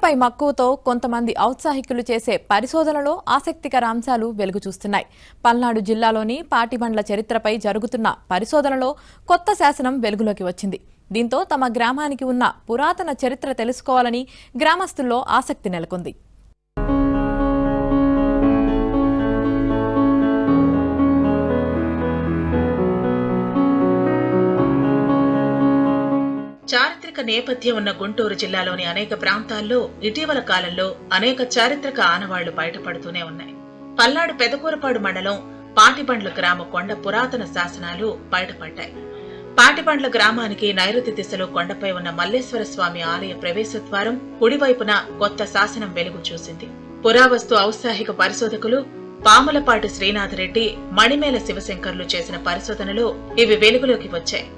విద్యపై మక్కువతో కొంతమంది ఔత్సాహికులు చేసే పరిశోధనలో ఆసక్తికర అంశాలు వెలుగు చూస్తున్నాయి. పల్నాడు జిల్లాలోని పాటిబండ్ల చరిత్రపై జరుగుతున్న పరిశోధనలో కొత్త శాసనం వెలుగులోకి వచ్చింది. దీంతో తమ గ్రామానికి ఉన్న పురాతన చరిత్ర తెలుసుకోవాలని గ్రామస్తుల్లో ఆసక్తి నెలకొంది. చారిత్రక నేపథ్యం ఉన్న గుంటూరు జిల్లాలోని అనేక ప్రాంతాల్లో ఇటీవల కాలంలో అనేక చారిత్రక ఆనవాళ్లు బయటపడుతూనే ఉన్నాయి. పల్నాడు పెదకూరపాడు మండలం పాటిబండ్ల గ్రామ కొండ పురాతన శాసనాలు బయటపడ్డాయి. పాటిబండ్ల గ్రామానికి నైరుతి దిశలో కొండపై ఉన్న మల్లేశ్వర స్వామి ఆలయ ప్రవేశద్వారం కుడివైపున కొత్త శాసనం వెలుగు చూసింది. పురావస్తు ఔత్సాహిక పరిశోధకులు పాములపాటి శ్రీనాథరెడ్డి, మణిమేల శివశంకర్లు చేసిన పరిశోధనలో ఇవి వెలుగులోకి వచ్చాయి.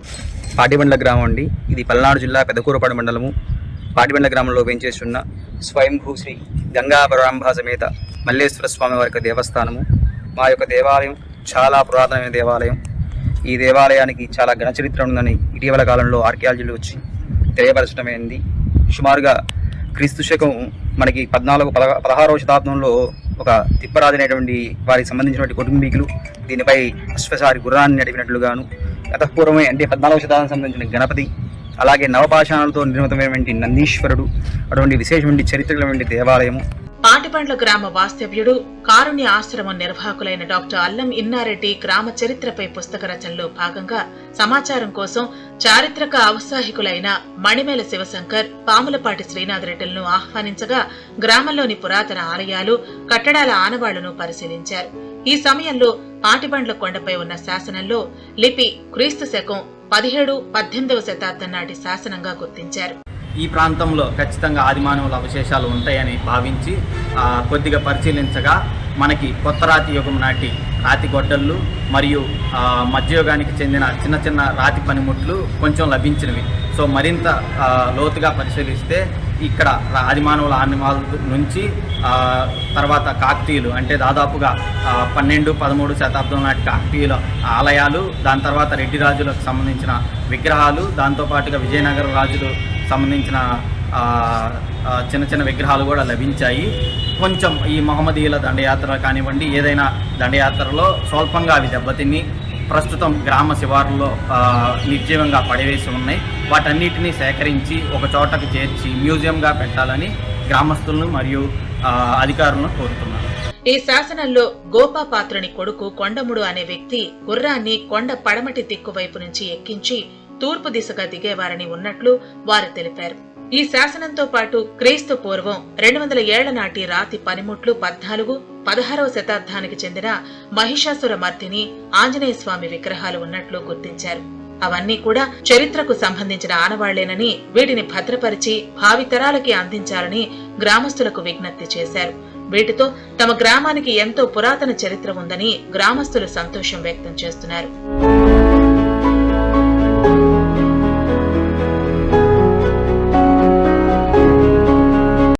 పాటిబండ్ల గ్రామం అండి. ఇది పల్నాడు జిల్లా పెదకూరపాడు మండలము పాటిబండ్ల గ్రామంలో వేంచేస్తున్న స్వయంభూ శ్రీ గంగాపరాంబ సమేత మల్లేశ్వర స్వామి వారి దేవస్థానము. మా యొక్క దేవాలయం చాలా పురాతనమైన దేవాలయం. ఈ దేవాలయానికి చాలా ఘన చరిత్ర ఉందని ఇటీవల కాలంలో ఆర్కియాలజీలు వచ్చి తెలియపరచడమైంది. సుమారుగా క్రీస్తు శకం మనకి 16వ శతాబ్దంలో ఒక తిప్పరాజు అనేటువంటి వారికి సంబంధించినటువంటి కుటుంబీకులు దీనిపై అశ్వసారి గుర్రాన్ని నడిపినట్లుగాను, గతపూర్వమే అంటే 14వ శతాబ్దం సంబంధించిన గణపతి, అలాగే నవపాషాణాలతో నిర్మితమైనటువంటి నందీశ్వరుడు అటువంటి విశేషమైన చరిత్రమైన దేవాలయము. పాటిబండ్ల గ్రామ వాస్తవ్యుడు, కారుణ్య ఆశ్రమం నిర్వాహకులైన డాక్టర్ అల్లం ఇన్నారెడ్డి గ్రామ చరిత్రపై పుస్తక రచనలో భాగంగా సమాచారం కోసం చారిత్రక ఔత్సాహికులైన మణిమేల శివశంకర్, పాములపాటి శ్రీనాథరెడ్డిలను ఆహ్వానించగా గ్రామంలోని పురాతన ఆలయాలు, కట్టడాల ఆనవాళ్లను పరిశీలించారు. ఈ సమయంలో పాటిబండ్ల కొండపై ఉన్న శాసనంలో లిపి క్రీస్తు శకం 17-18వ శతాబ్దం నాటి శాసనంగా గుర్తించారు. ఈ ప్రాంతంలో ఖచ్చితంగా ఆదిమానవుల అవశేషాలు ఉంటాయని భావించి కొద్దిగా పరిశీలించగా మనకి కొత్త రాతి యుగం నాటి రాతి గొడ్డళ్ళు మరియు మధ్యయుగానికి చెందిన చిన్న చిన్న రాతి పనిముట్లు కొంచెం లభించినవి. సో మరింత లోతుగా పరిశీలిస్తే ఇక్కడ ఆదిమానవుల ఆనవాళ్ళ నుంచి తర్వాత కాకతీయులు అంటే దాదాపుగా 12-13 శతాబ్దం నాటి కాకతీయుల ఆలయాలు, దాని తర్వాత రెడ్డి రాజులకు సంబంధించిన విగ్రహాలు, దాంతోపాటుగా విజయనగర రాజులు సంబంధించిన చిన్న చిన్న విగ్రహాలు కూడా లభించాయి. కొంచెం ఈ మహమ్మదీయుల దండయాత్ర కానివ్వండి, ఏదైనా దండయాత్రలో స్వల్పంగా అవి దెబ్బతిని ప్రస్తుతం గ్రామ శివారులో నిర్జీవంగా పడివేసి ఉన్నాయి. వాటన్నిటినీ సేకరించి ఒక చోటకు చేర్చి మ్యూజియంగా పెట్టాలని గ్రామస్తులను మరియు అధికారులను కోరుతున్నారు. ఈ శాసనంలో గోపాపాత్రుని కొడుకు కొండముడు అనే వ్యక్తి గుర్రాన్ని కొండ పడమటి దిక్కు వైపు నుంచి ఎక్కించి తూర్పు దిశగా దిగేవారని ఉన్నట్లు వారు తెలిపారు. ఈ శాసనంతో పాటు క్రీస్తు పూర్వం 200 ఏళ్ల నాటి రాతి పనిముట్లు 14-16వ శతాబ్దానికి చెందిన మహిషాసుర మర్దిని, ఆంజనేయ స్వామి విగ్రహాలు ఉన్నట్లు గుర్తించారు. అవన్నీ కూడా చరిత్రకు సంబంధించిన ఆనవాళ్లేనని, వీటిని భద్రపరిచి భావితరాలకి అందించాలని గ్రామస్తులకు విజ్ఞప్తి చేశారు. వీటితో తమ గ్రామానికి ఎంతో పురాతన చరిత్ర ఉందని గ్రామస్తులు సంతోషం వ్యక్తం చేస్తున్నారు.